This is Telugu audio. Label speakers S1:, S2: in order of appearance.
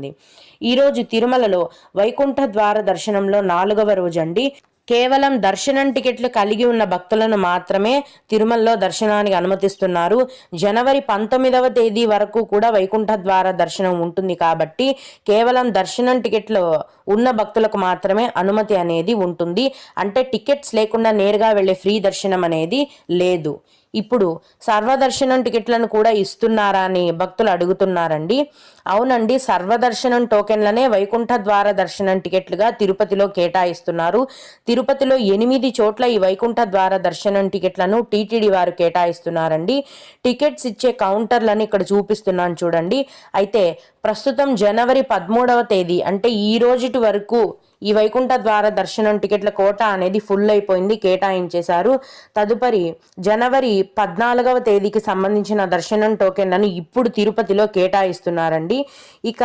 S1: జరుగుతుంది. ఈరోజు తిరుమలలో వైకుంఠ ద్వార దర్శనంలో 4వ రోజండి. కేవలం దర్శనం టికెట్లు కలిగి ఉన్న భక్తులను మాత్రమే తిరుమలలో దర్శనానికి అనుమతిస్తున్నారు. జనవరి 19వ తేదీ వరకు కూడా వైకుంఠ ద్వార దర్శనం ఉంటుంది కాబట్టి కేవలం దర్శనం టికెట్లు ఉన్న భక్తులకు మాత్రమే అనుమతి అనేది ఉంటుంది. అంటే టికెట్స్ లేకుండా నేరుగా వెళ్ళే ఫ్రీ దర్శనం అనేది లేదు. ఇప్పుడు సర్వదర్శనం టికెట్లను కూడా ఇస్తున్నారా అని భక్తులు అడుగుతున్నారండి. అవునండి, సర్వదర్శనం టోకెన్లనే వైకుంఠ ద్వార దర్శనం టికెట్లుగా తిరుపతిలో కేటాయిస్తున్నారు. తిరుపతిలో 8 చోట్ల ఈ వైకుంఠ ద్వార దర్శనం టికెట్లను టీటీడీ వారు కేటాయిస్తున్నారండి. టికెట్స్ ఇచ్చే కౌంటర్లను ఇక్కడ చూపిస్తున్నాను చూడండి. అయితే ప్రస్తుతం జనవరి 13వ తేదీ అంటే ఈ రోజుటి వరకు ఈ వైకుంఠ ద్వార దర్శనం టికెట్ల కోటా అనేది ఫుల్ అయిపోయింది, కేటాయించేశారు. తదుపరి జనవరి 14వ తేదీకి సంబంధించిన దర్శనం టోకెన్లను ఇప్పుడు తిరుపతిలో కేటాయిస్తున్నారండి. ఇక